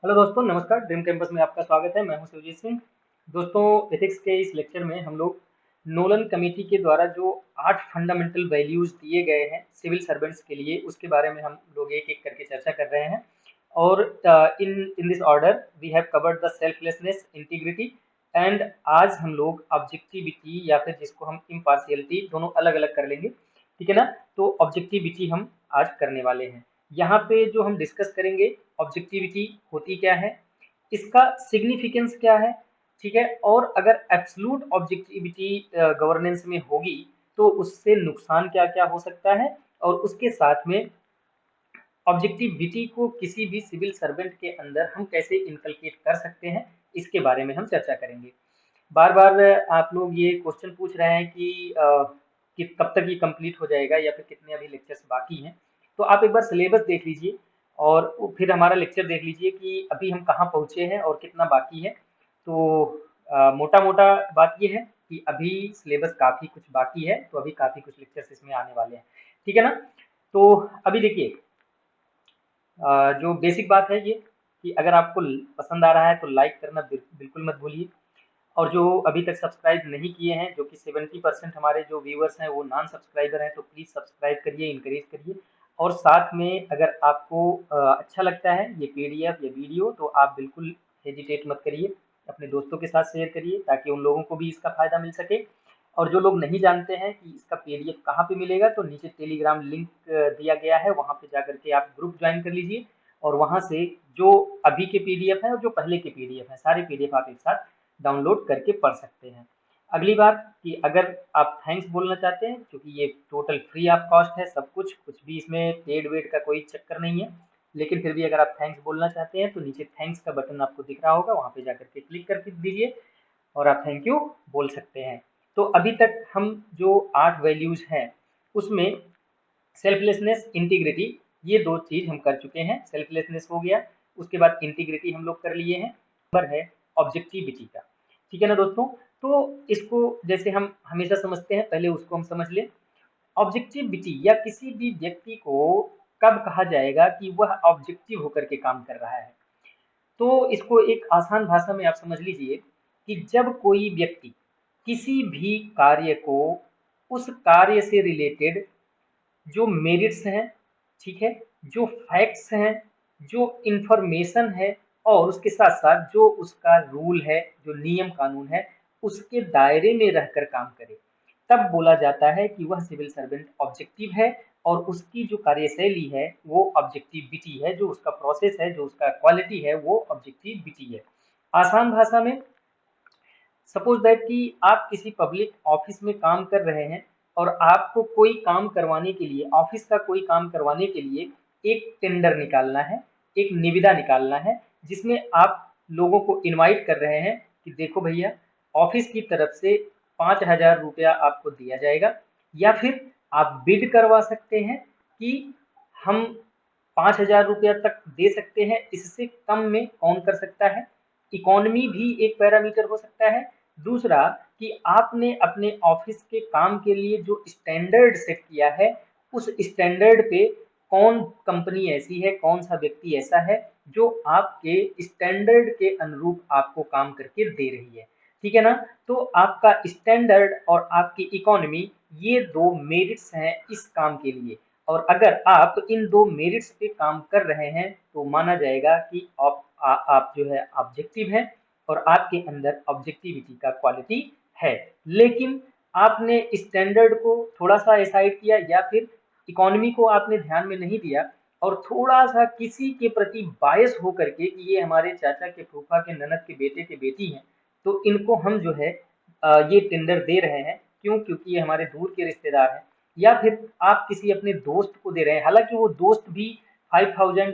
Hello दोस्तों, नमस्कार। Dream campus में आपका स्वागत है। मैं हूं शिवजीत सिंह। दोस्तों, एथिक्स के इस लेक्चर में हम लोग नोलन कमेटी के द्वारा जो 8 फंडामेंटल वैल्यूज दिए गए हैं सिविल सर्वेंट्स के लिए, उसके बारे में हम लोग एक एक करके चर्चा कर रहे हैं। और in in this order we have covered the selflessness, integrity and आज हम लोग ऑब्जेक्टिविटी या फिर जिसको हम इम्पार्शियलिटी, दोनों अलग अलग कर लेंगे। ठीक है ना? तो ऑब्जेक्टिविटी हम आज करने वाले हैं। यहाँ पे जो हम डिस्कस करेंगे, ऑब्जेक्टिविटी होती क्या है, इसका सिग्निफिकेंस क्या है, ठीक है, और अगर एब्सोल्यूट ऑब्जेक्टिविटी गवर्नेंस में होगी तो उससे नुकसान क्या क्या हो सकता है, और उसके साथ में ऑब्जेक्टिविटी को किसी भी सिविल सर्वेंट के अंदर हम कैसे इनकलकेट कर सकते हैं, इसके बारे में हम चर्चा करेंगे। बार बार आप लोग ये क्वेश्चन पूछ रहे हैं कि कब तक ये कंप्लीट हो जाएगा या फिर कितने अभी लेक्चर्स बाकी हैं। तो आप एक बार सिलेबस देख लीजिए और फिर हमारा लेक्चर देख लीजिए कि अभी हम कहाँ पहुँचे हैं और कितना बाकी है। तो मोटा मोटा बात ये है कि अभी सिलेबस काफ़ी कुछ बाकी है, तो अभी काफ़ी कुछ लेक्चर्स इसमें आने वाले हैं। ठीक है ना? तो अभी देखिए, जो बेसिक बात है ये कि अगर आपको पसंद आ रहा है तो लाइक करना बिल्कुल मत भूलिए। और जो अभी तक सब्सक्राइब नहीं किए हैं, जो कि 70% हमारे जो व्यूअर्स हैं वो नॉन सब्सक्राइबर हैं, तो प्लीज़ सब्सक्राइब करिए, इनकरेज करिए। और साथ में अगर आपको अच्छा लगता है ये पीडीएफ या वीडियो, तो आप बिल्कुल हेजिटेट मत करिए, अपने दोस्तों के साथ शेयर करिए ताकि उन लोगों को भी इसका फ़ायदा मिल सके। और जो लोग नहीं जानते हैं कि इसका पीडीएफ कहाँ पे मिलेगा, तो नीचे टेलीग्राम लिंक दिया गया है, वहाँ पे जाकर के आप ग्रुप ज्वाइन कर लीजिए। और वहाँ से जो अभी के पीडीएफ हैं और जो पहले के पीडीएफ हैं, सारे पीडीएफ आप एक साथ डाउनलोड करके पढ़ सकते हैं। अगली बात कि अगर आप थैंक्स बोलना चाहते हैं, क्योंकि ये टोटल फ्री ऑफ कॉस्ट है, सब कुछ कुछ भी इसमें पेड वेड का कोई चक्कर नहीं है, लेकिन फिर भी अगर आप थैंक्स बोलना चाहते हैं तो नीचे थैंक्स का बटन आपको दिख रहा होगा, वहाँ पे जाकर के क्लिक कर दीजिए और आप थैंक यू बोल सकते हैं। तो अभी तक हम जो 8 वैल्यूज हैं उसमें सेल्फलेसनेस, इंटीग्रिटी, ये दो चीज हम कर चुके हैं। सेल्फलेसनेस हो गया, उसके बाद इंटीग्रिटी हम लोग कर लिए हैं। नंबर है ऑब्जेक्टिविटी का। ठीक है ना दोस्तों? तो इसको जैसे हम हमेशा समझते हैं, पहले उसको हम समझ लें। ऑब्जेक्टिविटी या किसी भी व्यक्ति को कब कहा जाएगा कि वह ऑब्जेक्टिव होकर के काम कर रहा है, तो इसको एक आसान भाषा में आप समझ लीजिए कि जब कोई व्यक्ति किसी भी कार्य को, उस कार्य से रिलेटेड जो मेरिट्स हैं, ठीक है, जो फैक्ट्स हैं, जो इंफॉर्मेशन है, और उसके साथ साथ जो उसका रूल है, जो नियम कानून है, उसके दायरे में रहकर काम करे, तब बोला जाता है कि वह सिविल सर्वेंट ऑब्जेक्टिव है। और उसकी जो कार्यशैली है वो ऑब्जेक्टिविटी है, जो उसका प्रोसेस है, जो उसका क्वालिटी है, वो ऑब्जेक्टिविटी है। आसान भाषा में सपोज दैट कि आप किसी पब्लिक ऑफिस में काम कर रहे हैं और आपको कोई काम करवाने के लिए, ऑफिस का कोई काम करवाने के लिए एक टेंडर निकालना है, एक निविदा निकालना है, जिसमें आप लोगों को इनवाइट कर रहे हैं कि देखो भैया, ऑफिस की तरफ से 5,000 रुपया आपको दिया जाएगा, या फिर आप बिड करवा सकते हैं कि हम 5,000 रुपया तक दे सकते हैं, इससे कम में कौन कर सकता है। इकोनॉमी भी एक पैरामीटर हो सकता है। दूसरा कि आपने अपने ऑफिस के काम के लिए जो स्टैंडर्ड सेट किया है, उस स्टैंडर्ड पे कौन कंपनी ऐसी है, कौन सा व्यक्ति ऐसा है जो आपके स्टैंडर्ड के अनुरूप आपको काम करके दे रही है। ठीक है ना? तो आपका स्टैंडर्ड और आपकी इकोनॉमी, ये दो मेरिट्स हैं इस काम के लिए। और अगर आप इन दो मेरिट्स पे काम कर रहे हैं तो माना जाएगा कि आप जो है ऑब्जेक्टिव हैं और आपके अंदर ऑब्जेक्टिविटी का क्वालिटी है। लेकिन आपने स्टैंडर्ड को थोड़ा सा असाइड किया, या फिर इकोनॉमी को आपने ध्यान में नहीं दिया, और थोड़ा सा किसी के प्रति बायस होकर के कि ये हमारे चाचा के, फूफा के, ननद के बेटे के बेटी हैं, तो इनको हम जो है ये टेंडर दे रहे हैं, क्यों? क्योंकि ये हमारे दूर के रिश्तेदार हैं। या फिर आप किसी अपने दोस्त को दे रहे हैं, हालांकि वो दोस्त भी 5,000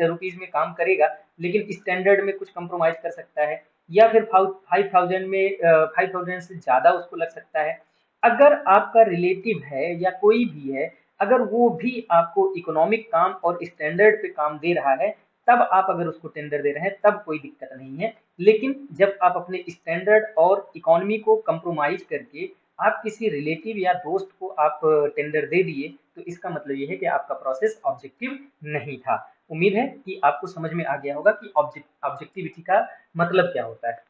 रुपीज में काम करेगा, लेकिन स्टैंडर्ड में कुछ कंप्रोमाइज कर सकता है, या फिर 5,000 में 5,000 से ज़्यादा उसको लग सकता है। अगर आपका रिलेटिव है या कोई भी है, अगर वो भी आपको इकोनॉमिक काम और स्टैंडर्ड पे काम दे रहा है, तब आप अगर उसको टेंडर दे रहे हैं तब कोई दिक्कत नहीं है। लेकिन जब आप अपने स्टैंडर्ड और इकोनॉमी को कंप्रोमाइज करके आप किसी रिलेटिव या दोस्त को आप टेंडर दे दिए, तो इसका मतलब ये है कि आपका प्रोसेस ऑब्जेक्टिव नहीं था। उम्मीद है कि आपको समझ में आ गया होगा कि ऑब्जेक्टिविटी का मतलब क्या होता है।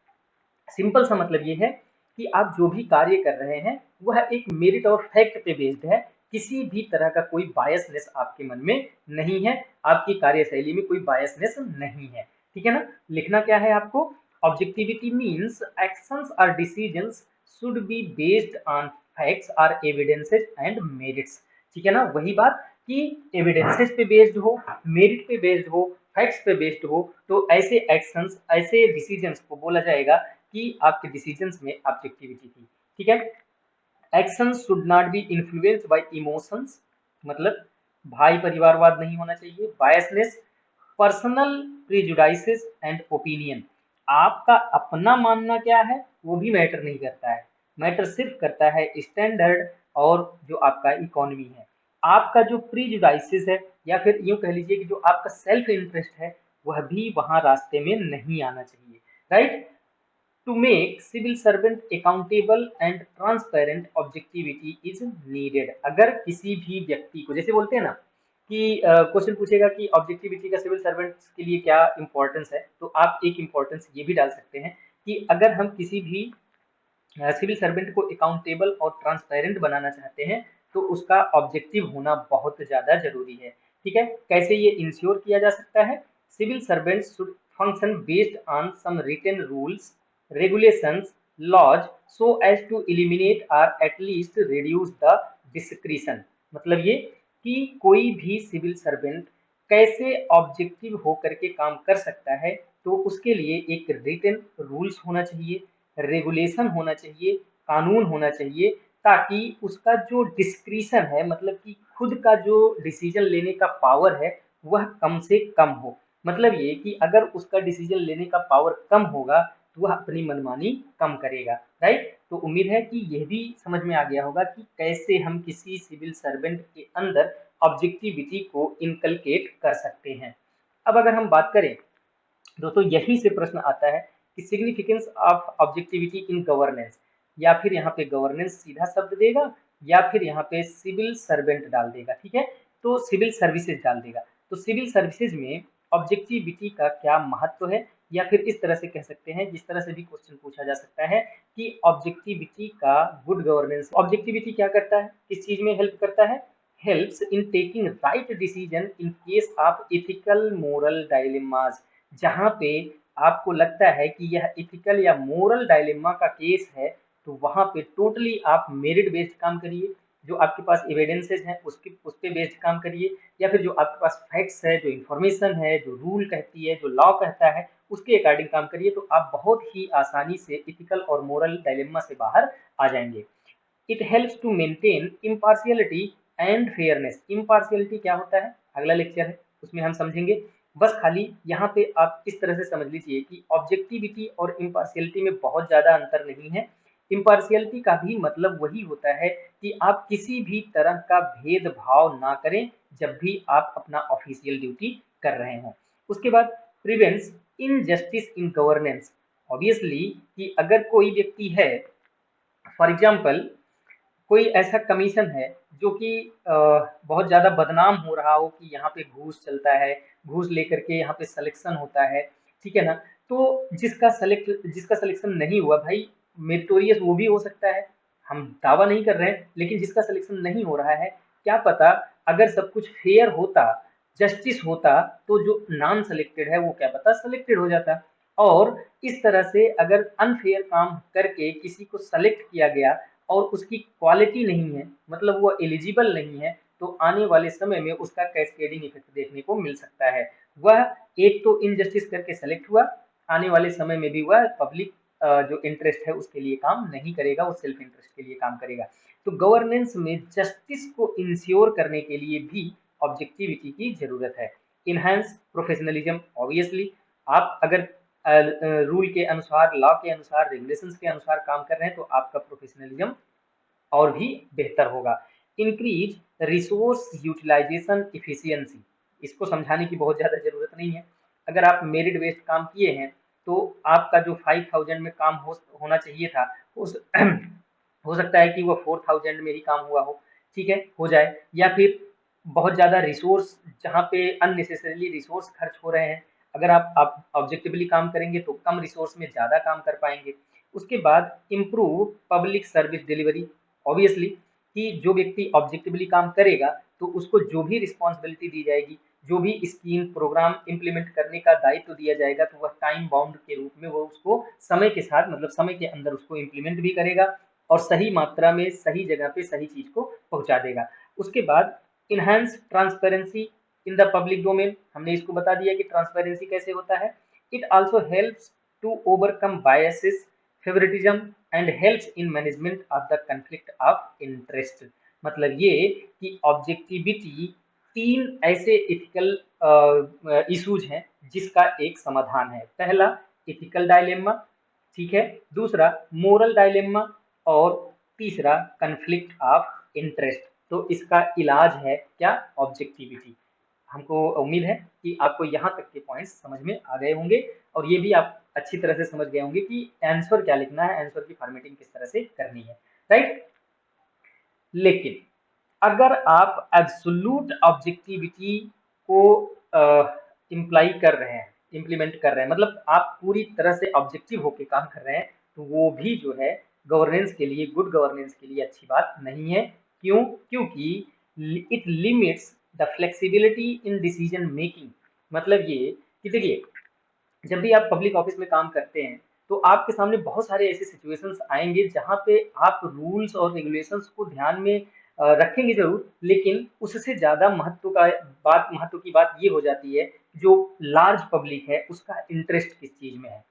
सिंपल सा मतलब ये है कि आप जो भी कार्य कर रहे हैं वह एक मेरिट और फैक्ट पे बेस्ड है, किसी भी तरह का कोई बायसनेस आपके मन में नहीं है, आपकी कार्यशैली में कोई बायसनेस नहीं है, ठीक है ना। लिखना क्या है आपको, ऑब्जेक्टिविटी मीन्स एक्शंस और decisions should be based on facts और एविडेंसेस एंड मेरिट्स, ठीक है ना। वही बात कि एविडेंसेस पे बेस्ड हो, मेरिट पे बेस्ड हो, फैक्ट्स पे बेस्ड हो, तो ऐसे एक्शंस ऐसे डिसीजंस को बोला जाएगा कि आपके डिसीजंस में ऑब्जेक्टिविटी थी, ठीक है। Actions should not be influenced by emotions, मतलब भाई परिवारवाद नहीं होना चाहिए, biasness, personal prejudices and opinion, आपका अपना मानना क्या है वो भी मैटर नहीं करता है, मैटर सिर्फ करता है स्टैंडर्ड और जो आपका इकोनॉमी है। आपका जो प्रीजुडाइसेस है या फिर यूं कह लीजिए कि जो आपका सेल्फ इंटरेस्ट है वह भी वहां रास्ते में नहीं आना चाहिए, right. To make civil servant accountable and transparent, objectivity is needed। अगर किसी भी व्यक्ति को, जैसे बोलते हैं ना कि क्वेश्चन पूछेगा कि ऑब्जेक्टिविटी का सिविल सर्वेंट्स के लिए क्या इंपॉर्टेंस है, तो आप एक इंपॉर्टेंस ये भी डाल सकते हैं कि अगर हम किसी भी सिविल सर्वेंट को अकाउंटेबल और ट्रांसपेरेंट बनाना चाहते हैं तो उसका ऑब्जेक्टिव होना बहुत ज़्यादा जरूरी है, ठीक है। कैसे ये इंश्योर किया जा सकता है, civil servants should function based on some written rules, regulations, laws so as to eliminate or at least reduce the discretion। मतलब ये कि कोई भी सिविल सर्वेंट कैसे ऑब्जेक्टिव होकर के काम कर सकता है, तो उसके लिए एक रिटन रूल्स होना चाहिए, रेगुलेशन होना चाहिए, कानून होना चाहिए, ताकि उसका जो डिस्क्रिशन है, मतलब कि खुद का जो डिसीजन लेने का पावर है वह कम से कम हो। मतलब ये कि अगर उसका डिसीजन लेने का पावर कम होगा तो वह अपनी मनमानी कम करेगा, राइट। तो उम्मीद है कि यह भी समझ में आ गया होगा कि कैसे हम किसी सिविल सर्वेंट के अंदर ऑब्जेक्टिविटी को इनकलकेट कर सकते हैं। अब अगर हम बात करें दोस्तों, यही से प्रश्न आता है कि significance of objectivity in governance, या फिर यहाँ पे गवर्नेंस सीधा शब्द देगा या फिर यहाँ पे सिविल सर्वेंट डाल देगा, ठीक है, तो सिविल सर्विसेज डाल देगा। तो सिविल सर्विसेज में ऑब्जेक्टिविटी का क्या महत्व है, या फिर इस तरह से कह सकते हैं, जिस तरह से भी क्वेश्चन पूछा जा सकता है कि ऑब्जेक्टिविटी का गुड गवर्नेंस, ऑब्जेक्टिविटी क्या करता है, किस चीज में हेल्प करता है, helps in taking right decision in case of ethical moral dilemmas। जहाँ पे आपको लगता है कि यह इथिकल या मोरल डायलेमा का केस है, तो वहां पे टोटली आप मेरिट बेस्ड काम करिए, जो आपके पास एविडेंसेस हैं उसके उस पे बेस्ड काम करिए, या फिर जो आपके पास फैक्ट्स है, जो इन्फॉर्मेशन है, जो रूल कहती है, जो लॉ कहता है, उसके अकॉर्डिंग काम करिए, तो आप बहुत ही आसानी से इथिकल और मोरल डायलेमा से बाहर आ जाएंगे। It helps to maintain impartiality and fairness. Impartiality क्या होता है, अगला लेक्चर है उसमें हम समझेंगे। बस खाली यहाँ पे आप इस तरह से समझ लीजिए कि ऑब्जेक्टिविटी और इम्पार्शियलिटी में बहुत ज्यादा अंतर नहीं है। इम्पार्शियलिटी का भी मतलब वही होता है कि आप किसी भी तरह का भेदभाव ना करें जब भी आप अपना ऑफिशियल ड्यूटी कर रहे हों। उसके बाद prevents injustice in governance. Obviously कि अगर कोई व्यक्ति है, फॉर एग्जाम्पल कोई ऐसा कमीशन है जो कि बहुत ज़्यादा बदनाम हो रहा हो कि यहाँ पे घूस चलता है, घूस लेकर के यहाँ पे सिलेक्शन होता है, ठीक है ना। तो जिसका सिलेक्शन नहीं हुआ भाई, मेरिटोरियस वो भी हो सकता है, हम दावा नहीं कर रहे हैं, लेकिन जिसका सिलेक्शन नहीं हो रहा है, क्या पता अगर सब कुछ फेयर होता, जस्टिस होता, तो जो नॉन सेलेक्टेड है वो क्या पता सेलेक्टेड हो जाता। और इस तरह से अगर अनफेयर काम करके किसी को सेलेक्ट किया गया और उसकी क्वालिटी नहीं है, मतलब वो एलिजिबल नहीं है, तो आने वाले समय में उसका कैस्केडिंग इफेक्ट देखने को मिल सकता है। वह एक तो इनजस्टिस करके सेलेक्ट हुआ, आने वाले समय में भी वह पब्लिक जो इंटरेस्ट है उसके लिए काम नहीं करेगा, वो सेल्फ इंटरेस्ट के लिए काम करेगा। तो गवर्नेंस में जस्टिस को इंश्योर करने के लिए भी ऑब्जेक्टिविटी की जरूरत है। इनहैंस प्रोफेशनलिज्म, ऑब्वियसली आप अगर रूल के अनुसार, लॉ के अनुसार, रेगुलेशंस के अनुसार काम कर रहे हैं तो आपका प्रोफेशनलिज्म और भी बेहतर होगा। इंक्रीज रिसोर्स यूटिलाइजेशन इफिशियंसी, इसको समझाने की बहुत ज़्यादा ज़रूरत नहीं है। अगर आप मेरिट बेस्ड काम किए हैं तो आपका जो 5000 में काम होना चाहिए था उस हो सकता है कि वो 4000 में ही काम हुआ हो, ठीक है, हो जाए। या फिर बहुत ज़्यादा रिसोर्स, जहाँ पे अननेसेसरीली रिसोर्स खर्च हो रहे हैं, अगर आप ऑब्जेक्टिवली काम करेंगे तो कम रिसोर्स में ज़्यादा काम कर पाएंगे। उसके बाद improve public service delivery, obviously कि जो व्यक्ति ऑब्जेक्टिवली काम करेगा तो उसको जो भी रिस्पॉन्सिबिलिटी दी जाएगी, जो भी स्कीम प्रोग्राम इम्प्लीमेंट करने का दायित्व दिया जाएगा, तो वह टाइम बाउंड के रूप में वो उसको समय के साथ, मतलब समय के अंदर उसको इम्प्लीमेंट भी करेगा और सही मात्रा में सही जगह पे सही चीज को पहुंचा देगा। उसके बाद enhance transparency in the public domain, हमने इसको बता दिया कि ट्रांसपेरेंसी कैसे होता है। It also helps to overcome biases, favouritism and helps in management of the conflict of interest. मतलब ये कि ऑब्जेक्टिविटी तीन ऐसे इथिकल इश्यूज हैं जिसका एक समाधान है। पहला इथिकल डायलेमा, ठीक है, दूसरा मोरल डायलेमा और तीसरा कन्फ्लिक्ट ऑफ इंटरेस्ट। तो इसका इलाज है क्या? ऑब्जेक्टिविटी। हमको उम्मीद है कि आपको यहाँ तक के पॉइंट्स समझ में आ गए होंगे और ये भी आप अच्छी तरह से समझ गए होंगे कि आंसर क्या लिखना है, आंसर की फॉर्मेटिंग किस तरह से करनी है, राइट। लेकिन अगर आप एब्सोल्यूट ऑब्जेक्टिविटी को इम्प्लाई कर रहे हैं, इम्प्लीमेंट कर रहे हैं, मतलब आप पूरी तरह से ऑब्जेक्टिव होकर काम कर रहे हैं, तो वो भी जो है गवर्नेंस के लिए, गुड गवर्नेंस के लिए अच्छी बात नहीं है। क्यों? क्योंकि it limits the flexibility in decision making. मतलब ये कि देखिए, जब भी आप पब्लिक ऑफिस में काम करते हैं तो आपके सामने बहुत सारे ऐसे सिचुएशंस आएंगे जहां पे आप रूल्स और रेगुलेशंस को ध्यान में रखेंगे जरूर, लेकिन उससे ज्यादा महत्व की बात ये हो जाती है जो लार्ज पब्लिक है उसका इंटरेस्ट किस चीज में है।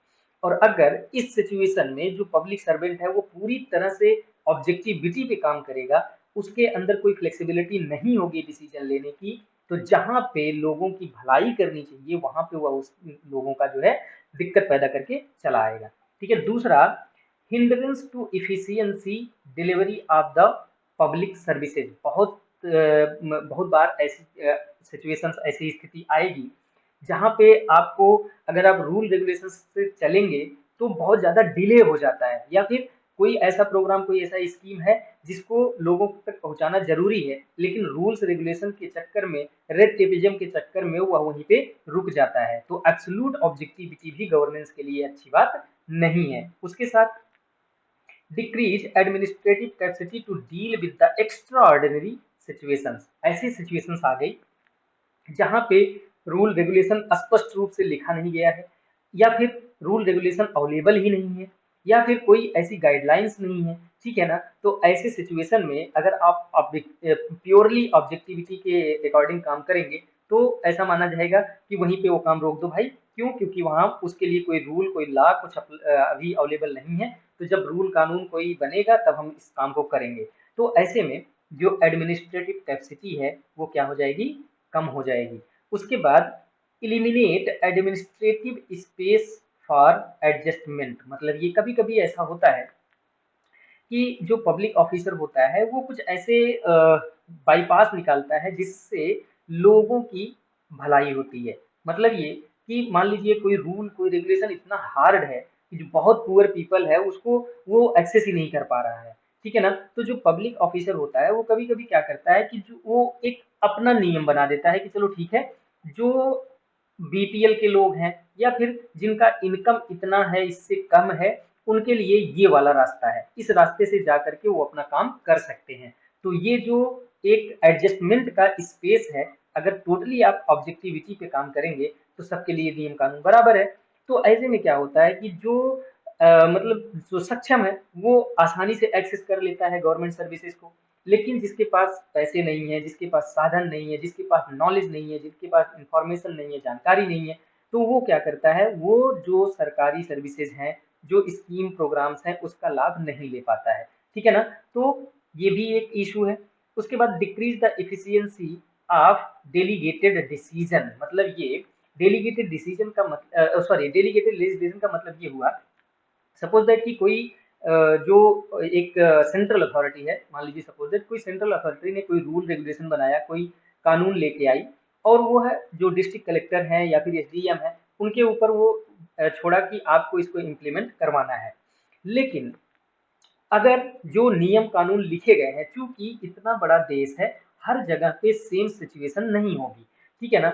और अगर इस सिचुएशन में जो पब्लिक सर्वेंट है वो पूरी तरह से ऑब्जेक्टिविटी पे काम करेगा, उसके अंदर कोई फ्लेक्सिबिलिटी नहीं होगी डिसीजन लेने की, तो जहां पे लोगों की भलाई करनी चाहिए वहां पे वह उस लोगों का जो है दिक्कत पैदा करके चला आएगा। ठीक है। दूसरा, hindrance to efficiency delivery of the public services. बहुत बार ऐसी सिचुएशंस, ऐसी स्थिति आएगी जहां पे आपको, अगर आप रूल रेगुलेशन से चलेंगे तो बहुत ज्यादा डिले हो जाता है, या फिर कोई ऐसा प्रोग्राम, कोई ऐसा स्कीम है जिसको लोगों तक पहुंचाना जरूरी है, लेकिन रूल्स रेगुलेशन के चक्कर में, रेड टेपिज्म के चक्कर में वह वहीं पे रुक जाता है। तो एब्सोल्यूट ऑब्जेक्टिविटी भी गवर्नेंस के लिए अच्छी बात नहीं है। उसके साथ decrease administrative capacity to deal with the extraordinary situations. ऐसी सिचुएशंस आ गई जहां पे रूल रेगुलेशन स्पष्ट रूप से लिखा नहीं गया है, या फिर रूल रेगुलेशन अवेलेबल ही नहीं है, या फिर कोई ऐसी गाइडलाइंस नहीं है, ठीक है ना। तो ऐसे सिचुएशन में अगर आप प्योरली ऑब्जेक्टिविटी के अकॉर्डिंग काम करेंगे तो ऐसा माना जाएगा कि वहीं पे वो काम रोक दो भाई। क्यों? क्योंकि वहां उसके लिए कोई रूल, कोई लॉ कुछ अभी अवेलेबल नहीं है, तो जब रूल कानून कोई बनेगा तब हम इस काम को करेंगे। तो ऐसे में जो एडमिनिस्ट्रेटिव कैपेसिटी है वो क्या हो जाएगी? कम हो जाएगी। उसके बाद eliminate administrative space for adjustment. मतलब ये कभी कभी ऐसा होता है कि जो पब्लिक ऑफिसर होता है वो कुछ ऐसे बाईपास निकालता है जिससे लोगों की भलाई होती है। मतलब ये कि मान लीजिए कोई रूल, कोई रेगुलेशन इतना हार्ड है कि जो बहुत पुअर पीपल है उसको वो एक्सेस ही नहीं कर पा रहा है, ठीक है ना। तो जो पब्लिक ऑफिसर होता है वो कभी कभी क्या करता है कि जो वो एक अपना नियम बना देता है कि चलो ठीक है, जो बीपीएल के लोग हैं या फिर जिनका इनकम इतना है, इससे कम है, उनके लिए ये वाला रास्ता है, इस रास्ते से जा करके वो अपना काम कर सकते हैं। तो ये जो एक एडजस्टमेंट का स्पेस है, अगर टोटली आप ऑब्जेक्टिविटी पे काम करेंगे तो सबके लिए नियम कानून बराबर है। तो ऐसे में क्या होता है कि जो मतलब जो सक्षम है वो आसानी से एक्सेस कर लेता है गवर्नमेंट सर्विसेज को, लेकिन जिसके पास पैसे नहीं है, जिसके पास साधन नहीं है, जिसके पास नॉलेज नहीं है, जिसके पास इंफॉर्मेशन नहीं है, जानकारी नहीं है, तो वो क्या करता है, वो जो सरकारी सर्विसेज हैं, जो स्कीम प्रोग्राम्स हैं, उसका लाभ नहीं ले पाता है, ठीक है ना। तो ये भी एक इशू है। उसके बाद decrease the efficiency of delegated decision. मतलब ये डेलीगेटेड डिसीजन का मतलब, सॉरी, डेलीगेटेड लेजिस्लेशन का मतलब ये हुआ, सपोज दैट कि कोई जो एक सेंट्रल अथॉरिटी है, मान लीजिए सपोज दैट कोई सेंट्रल अथॉरिटी ने कोई रूल रेगुलेशन बनाया, कोई कानून लेके आई, और वो है जो डिस्ट्रिक्ट कलेक्टर है या फिर एसडीएम है, उनके ऊपर वो छोड़ा कि आपको इसको इम्प्लीमेंट करवाना है। लेकिन अगर जो नियम कानून लिखे गए हैं, चूंकि इतना बड़ा देश है, हर जगह पे सेम सिचुएशन नहीं होगी, ठीक है ना।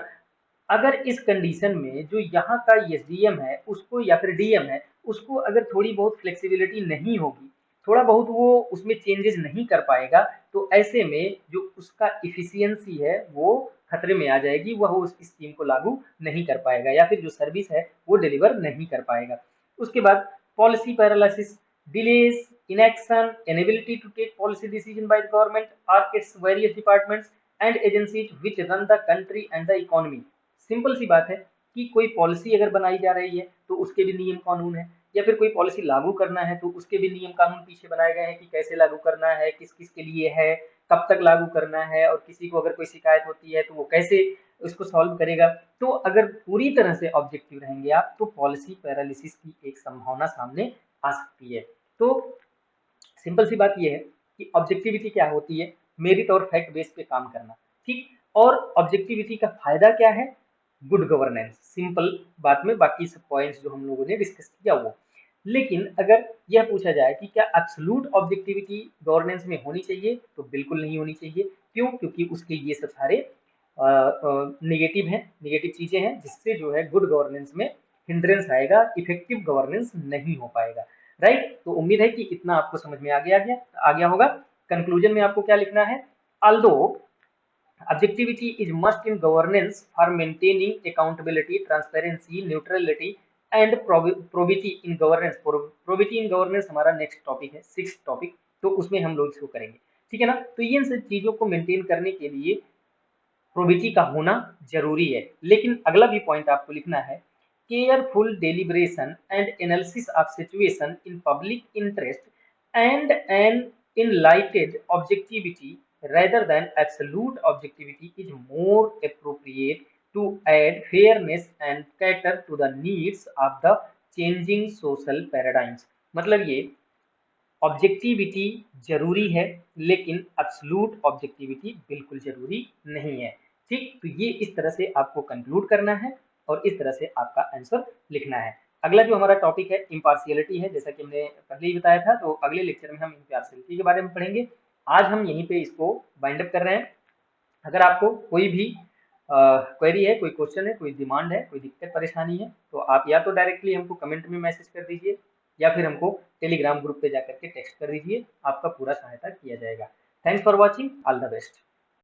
अगर इस कंडीशन में जो यहाँ का एसडीएम है उसको या फिर डीएम है उसको अगर थोड़ी बहुत फ्लेक्सिबिलिटी नहीं होगी, थोड़ा बहुत वो उसमें चेंजेस नहीं कर पाएगा, तो ऐसे में जो उसका इफिशियंसी है वो खतरे में आ जाएगी, वह उस स्कीम को लागू नहीं कर पाएगा या फिर जो सर्विस है वो डिलीवर नहीं कर पाएगा। उसके बाद policy paralysis, delays, inaction, inability to take policy decision by the government or its various departments and agencies which run the country and the economy। Simple सी बात है कि कोई पॉलिसी अगर बनाई जा रही है तो उसके भी नियम कानून है, या फिर कोई पॉलिसी लागू करना है तो उसके भी नियम कानून पीछे बनाए गए हैं कि कैसे लागू करना है, किस किस के लिए है, कब तक लागू करना है, और किसी को अगर कोई शिकायत होती है तो वो कैसे उसको सॉल्व करेगा। तो अगर पूरी तरह से ऑब्जेक्टिव रहेंगे आप तो पॉलिसी पैरालिसिस की एक संभावना सामने आ सकती है। तो सिंपल सी बात यह है कि ऑब्जेक्टिविटी क्या होती है, मेरिट और फैक्ट बेस पे काम करना, ठीक। और ऑब्जेक्टिविटी का फायदा क्या है, गुड गवर्नेंस, सिंपल बात में बाकी सब पॉइंट्स जो हम लोगों ने डिस्कस किया वो। लेकिन अगर यह पूछा जाए कि क्या एब्सोल्यूट ऑब्जेक्टिविटी गवर्नेंस में होनी चाहिए, तो बिल्कुल नहीं होनी चाहिए। क्यों? क्योंकि उसके ये सब सारे नेगेटिव हैं, नेगेटिव चीजें हैं जिससे जो है गुड गवर्नेंस में हिंड्रेंस आएगा, इफेक्टिव गवर्नेंस नहीं हो पाएगा, राइट। तो उम्मीद है कि इतना आपको समझ में आ गया होगा। कंक्लूजन में आपको क्या लिखना है, although objectivity is must in governance for maintaining accountability, transparency, neutrality and probity in governance। probity in governance हमारा नेक्स्ट टॉपिक है, सिक्स टॉपिक, तो उसमें हम लोग इसको करेंगे, ठीक है ना। तो ये इन सब चीजों को मेंटेन करने के लिए प्रोबेबिलिटी का होना जरूरी है। लेकिन अगला भी पॉइंट आपको लिखना है, careful deliberation and analysis of situation in public interest and an enlightened objectivity rather than absolute objectivity is more appropriate to add fairness and cater to the needs of the changing social paradigms। मतलब ये objectivity जरूरी है लेकिन absolute objectivity बिल्कुल जरूरी नहीं है, ठीक। तो ये इस तरह से आपको कंक्लूड करना है और इस तरह से आपका आंसर लिखना है। अगला जो हमारा टॉपिक है इम्पार्शियलिटी है, जैसा कि हमने पहले ही बताया था, तो अगले लेक्चर में हम इम्पार्शियलिटी के बारे में पढ़ेंगे। आज हम यहीं पे इसको वाइंड अप कर रहे हैं। अगर आपको कोई भी क्वेरी है, कोई क्वेश्चन है, कोई डिमांड है, कोई दिक्कत परेशानी है, तो आप या तो डायरेक्टली हमको कमेंट में मैसेज कर दीजिए या फिर हमको टेलीग्राम ग्रुप पे जाकर के टेक्स्ट कर दीजिए, आपका पूरा सहायता किया जाएगा। Thanks for watching, all the best.